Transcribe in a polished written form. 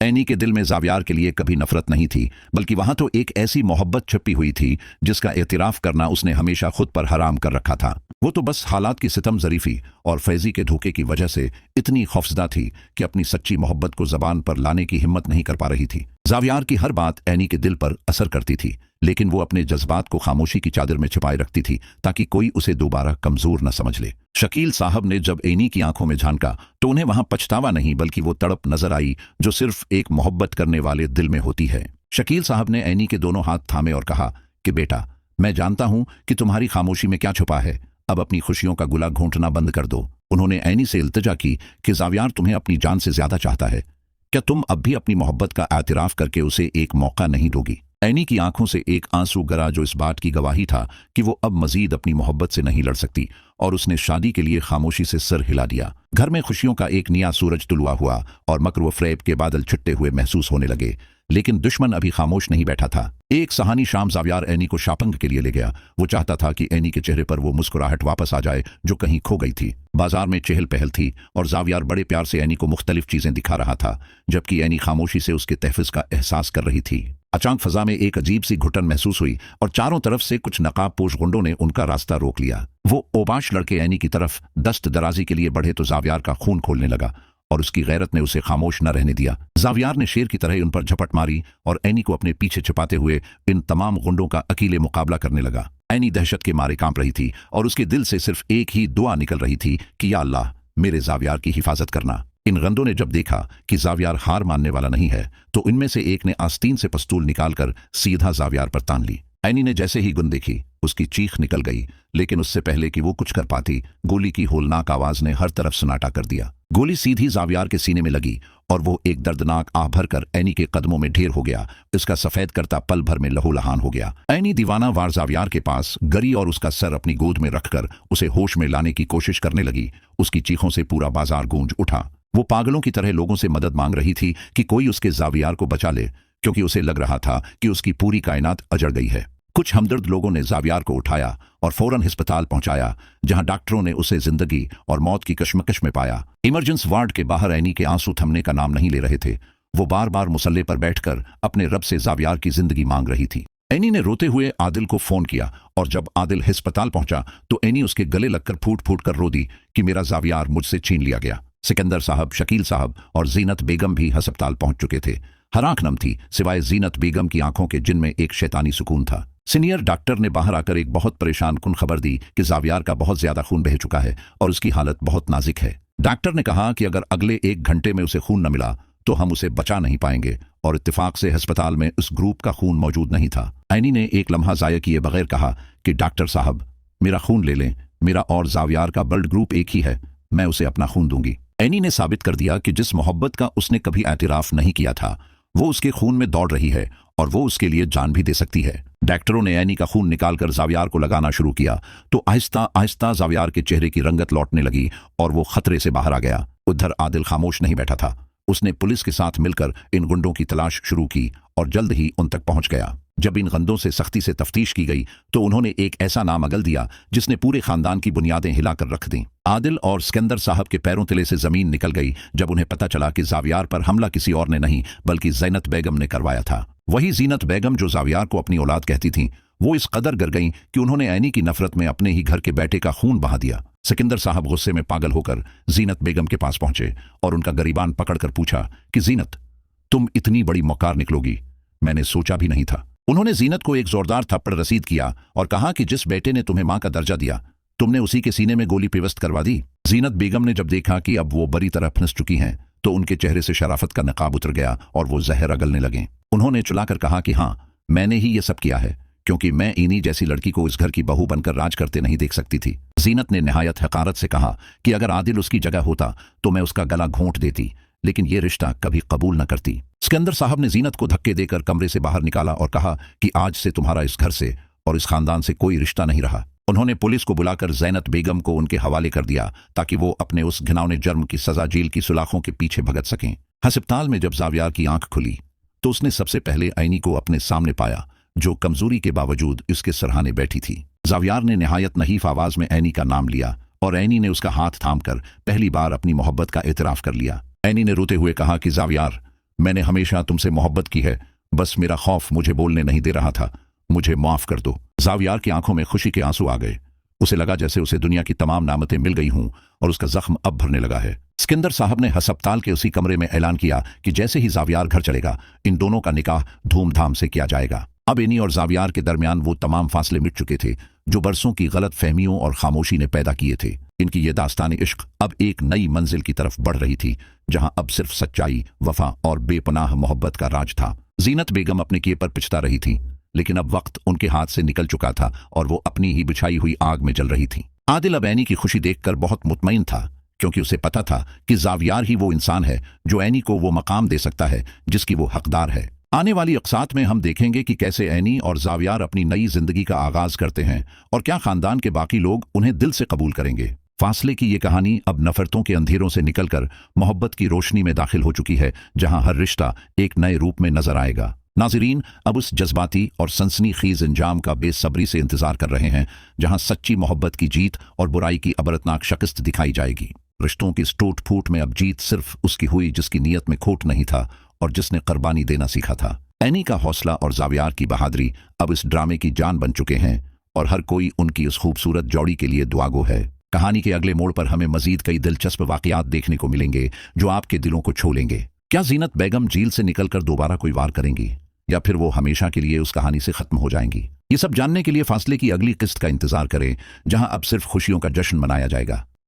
Any के दिल में जावियार के लिए कभी नफरत नहीं थी, बल्कि वहां तो एक ऐसी मोहब्बत छिपी हुई थी जिसका एतराफ करना उसने हमेशा खुद पर हराम कर रखा था। वो तो बस हालात की सितम ज़रीफी और फैजी के धोखे की वजह से इतनी खौफजदा थी कि अपनी सच्ची मोहब्बत को जबान पर लाने की हिम्मत नहीं कर पा रही थी। जावियार की हर बात एनी के दिल पर असर करती थी, लेकिन वो अपने जज्बात को खामोशी की चादर में छिपाए रखती थी ताकि कोई उसे दोबारा कमजोर न समझ ले। शकील साहब ने जब एनी की आंखों में झांका तो उन्हें वहां पछतावा नहीं बल्कि वो तड़प नजर आई जो सिर्फ एक मोहब्बत करने वाले दिल में होती है। शकील साहब ने एनी के दोनों हाथ थामे और कहा कि बेटा, मैं जानता हूं कि तुम्हारी खामोशी में क्या छुपा है, अब अपनी खुशियों का गुला घोंटना बंद कर दो। उन्होंने एनी से इल्तिजा की कि जावियार तुम्हें अपनी जान से ज्यादा चाहता है, क्या तुम अब भी अपनी मोहब्बत का एतराफ करके उसे एक मौका नहीं दोगी? एनी की आंखों से एक आंसू गरा जो इस बात की गवाही था कि वो अब मजीद अपनी मोहब्बत से नहीं लड़ सकती, और उसने शादी के लिए खामोशी से सर हिला दिया। घर में खुशियों का एक नया सूरज तुलुआ हुआ और मकर व फ़रेब के बादल छिटते हुए महसूस होने लगे, लेकिन दुश्मन अभी खामोश नहीं बैठा था। एक सहानी शाम जावियार एनी को शापंग के लिए ले गया। वो चाहता था कि एनी के चेहरे पर वो मुस्कुराहट वापस आ जाए जो कहीं खो गई थी। बाजार में चहल पहल थी और जावियार बड़े प्यार से एनी को मुख्तलिफ चीजें दिखा रहा था, जबकि एनी खामोशी से उसके तहफ़्फ़ुज़ का एहसास कर रही थी। अचानक फजा में एक अजीब सी घुटन महसूस हुई और चारों तरफ से कुछ नकाबपोश गुंडों ने उनका रास्ता रोक लिया। वो ओबाश लड़के एनी की तरफ दस्त दराजी के लिए बढ़े तो जावियार का खून खोलने लगा और उसकी गैरत ने उसे खामोश न रहने दिया। जावियार ने शेर की तरह उन पर झपट मारी और एनी को अपने पीछे छिपाते हुए इन तमाम गुंडों का अकेले मुकाबला करने लगा। एनी दहशत के मारे कांप रही थी और उसके दिल से सिर्फ एक ही दुआ निकल रही थी कि या अल्लाह, मेरे जावियार की हिफाजत करना। इन गंदों ने जब देखा कि जावियार हार मानने वाला नहीं है तो इनमें से एक ने आस्तीन से पस्तूल निकालकर सीधा जावियार पर तान ली। एनी ने जैसे ही गुन देखी उसकी चीख निकल गई, लेकिन उससे पहले कि वो कुछ कर पाती, गोली की होलनाक आवाज ने हर तरफ सन्नाटा कर दिया। गोली सीधी जावियार के सीने में लगी और वो एक दर्दनाक आह भरकर एनी के कदमों में ढेर हो गया। उसका सफेद करता पल भर में लहूलुहान हो गया। एनी दीवाना वार जावियार के पास गरी और उसका सर अपनी गोद में रखकर उसे होश में लाने की कोशिश करने लगी। उसकी चीखों से पूरा बाजार गूंज उठा। वो पागलों की तरह लोगों से मदद मांग रही थी कि कोई उसके जावियार को बचा ले, क्योंकि उसे लग रहा था कि उसकी पूरी कायनात अजड़ गई है। कुछ हमदर्द लोगों ने जावियार को उठाया और फौरन अस्पताल पहुंचाया, जहां डॉक्टरों ने उसे जिंदगी और मौत की कशमकश में पाया। इमरजेंसी वार्ड के बाहर एनी के आंसू थमने का नाम नहीं ले रहे थे। वो बार बार मुसल्ले पर बैठकर अपने रब से जावियार की जिंदगी मांग रही थी। एनी ने रोते हुए आदिल को फोन किया और जब आदिल अस्पताल पहुंचा तो एनी उसके गले लगकर फूट फूट कर रो दी कि मेरा जावियार मुझसे छीन लिया गया। सिकंदर साहब, शकील साहब और जीनत बेगम भी अस्पताल पहुंच चुके थे। हर आंख नम थी सिवाय जीनत बेगम की आंखों के, जिनमें एक शैतानी सुकून था। सीनियर डॉक्टर ने बाहर आकर एक बहुत परेशान कुन खबर दी कि जावियार का बहुत ज्यादा खून बह चुका है और उसकी हालत बहुत नाजुक है। डॉक्टर ने कहा कि अगर अगले 1 घंटे में उसे खून न मिला तो हम उसे बचा नहीं पाएंगे, और इत्तेफाक से अस्पताल में उस ग्रुप का खून मौजूद नहीं था। एनी ने एक लम्हा जाया किए बगैर कहा कि डॉक्टर साहब, मेरा खून ले लें, मेरा और जावियार का ब्लड ग्रुप एक ही है, मैं उसे अपना खून दूंगी। एनी ने साबित कर दिया कि जिस मोहब्बत का उसने कभी एतराफ नहीं किया था वो उसके खून में दौड़ रही है और वो उसके लिए जान भी दे सकती है। डॉक्टरों ने एनी का खून निकालकर जावियार को लगाना शुरू किया तो आहिस्ता आहिस्ता जावियार के चेहरे की रंगत लौटने लगी और वो खतरे से बाहर आ गया। उधर आदिल खामोश नहीं बैठा था। उसने पुलिस के साथ मिलकर इन गुंडों की तलाश शुरू की और जल्द ही उन तक पहुंच गया। जब इन गंदों से सख्ती से तफ्तीश की गई तो उन्होंने एक ऐसा नाम अगल दिया जिसने पूरे खानदान की बुनियादें हिलाकर रख दी। आदिल और सिकंदर साहब के पैरों तले से जमीन निकल गई जब उन्हें पता चला कि जावियार पर हमला किसी और ने नहीं बल्कि ज़ैनत बेगम ने करवाया था। वही ज़ीनत बेगम जो जावियार को अपनी औलाद कहती थी, वो इस कदर गिर गईं कि उन्होंने एनी की नफरत में अपने ही घर के बेटे का खून बहा दिया। सिकंदर साहब गुस्से में पागल होकर ज़ीनत बेगम के पास पहुंचे और उनका गरीबान पकड़कर पूछा कि ज़ीनत, तुम इतनी बड़ी मौकार निकलोगी, मैंने सोचा भी नहीं था। उन्होंने ज़ीनत को एक जोरदार थप्पड़ रसीद किया और कहा कि जिस बेटे ने तुम्हें मां का दर्जा दिया, तुमने उसी के सीने में गोली पिवस्त करवा दी। ज़ीनत बेगम ने जब देखा कि अब वो बड़ी तरह फंस चुकी हैं तो उनके चेहरे से शराफत का नकाब उतर गया और वो जहर अगलने लगे। उन्होंने चुलाकर कहा कि हाँ, मैंने ही ये सब किया है, क्योंकि मैं इन्हीं जैसी लड़की को इस घर की बहू बनकर राज करते नहीं देख सकती थी। ज़ीनत ने निहायत हकारत से कहा कि अगर आदिल उसकी जगह होता तो मैं उसका गला घोंट देती, लेकिन ये रिश्ता कभी कबूल न करती। सिकंदर साहब ने ज़ीनत को धक्के देकर कमरे से बाहर निकाला और कहा कि आज से तुम्हारा इस घर से और इस खानदान से कोई रिश्ता नहीं रहा। उन्होंने पुलिस को बुलाकर ज़ैनत बेगम को उनके हवाले कर दिया ताकि वो अपने उस घिनौने जुर्म की सजा जेल की सुलाखों के पीछे भगत सकें। अस्पताल में जब जावियार की आंख खुली तो उसने सबसे पहले एनी को अपने सामने पाया, जो कमजोरी के बावजूद उसके सरहाने बैठी थी। जावियार ने निहायत नहीफ आवाज में एनी का नाम लिया और एनी ने उसका हाथ थामकर पहली बार अपनी मोहब्बत का एतराफ कर लिया। एनी ने रोते हुए कहा कि जावियार, मैंने हमेशा तुमसे मोहब्बत की है, बस मेरा खौफ मुझे बोलने नहीं दे रहा था। मुझे माफ कर दो। जावियार की आंखों में खुशी के आंसू आ गए। उसे लगा जैसे उसे दुनिया की तमाम नामतें मिल गई हों और उसका जख्म अब भरने लगा है। सिकंदर साहब ने हस्पताल के उसी कमरे में ऐलान किया कि जैसे ही जावियार घर चलेगा, इन दोनों का निकाह धूमधाम से किया जाएगा। अब एनी और जावियार के दरमियान वो तमाम फासले मिट चुके थे जो बरसों की गलत फहमियों और खामोशी ने पैदा किए थे। इनकी ये दास्तान इश्क अब एक नई मंजिल की तरफ बढ़ रही थी, जहां अब सिर्फ सच्चाई, वफा और बेपनाह मोहब्बत का राज था। जीनत बेगम अपने किए पर पिछता रही थी, लेकिन अब वक्त उनके हाथ से निकल चुका था और वो अपनी ही बिछाई हुई आग में जल रही थी। आदिल अब एनी की खुशी देखकर बहुत मुतमईन था, क्योंकि उसे पता था कि जावियार ही वो इंसान है जो एनी को वो मकाम दे सकता है जिसकी वो हकदार है। आने वाली अक़सात में हम देखेंगे कि कैसे एनी और जावियार अपनी नई जिंदगी का आगाज करते हैं और क्या खानदान के बाकी लोग उन्हें दिल से कबूल करेंगे। फासले की ये कहानी अब नफरतों के अंधेरों से निकलकर मोहब्बत की रोशनी में दाखिल हो चुकी है, जहां हर रिश्ता एक नए रूप में नजर आएगा। नाज़रीन, अब उस जज्बाती और सनसनीखेज अंजाम का बेसब्री से इंतजार कर रहे हैं, जहां सच्ची मोहब्बत की जीत और बुराई की अबरतनाक शिकस्त दिखाई जाएगी। रिश्तों की इस टूट फूट में अब जीत सिर्फ उसकी हुई जिसकी नीयत में खोट नहीं था और जिसने कुर्बानी देना सीखा था। एनी का हौसला और जावियार की बहादुरी अब इस ड्रामे की जान बन चुके हैं और हर कोई उनकी उस खूबसूरत जोड़ी के लिए दुआगो है। कहानी के अगले मोड़ पर हमें मजीद कई दिलचस्प वाकयात देखने को मिलेंगे जो आपके दिलों को छू लेंगे। क्या जीनत बेगम जेल से निकलकर दोबारा कोई वार करेंगी या फिर वो हमेशा के लिए उस कहानी से खत्म हो जाएंगी? ये सब जानने के लिए फासले की अगली किस्त का इंतजार करें, जहां अब सिर्फ खुशियों का जश्न मनाया जाएगा।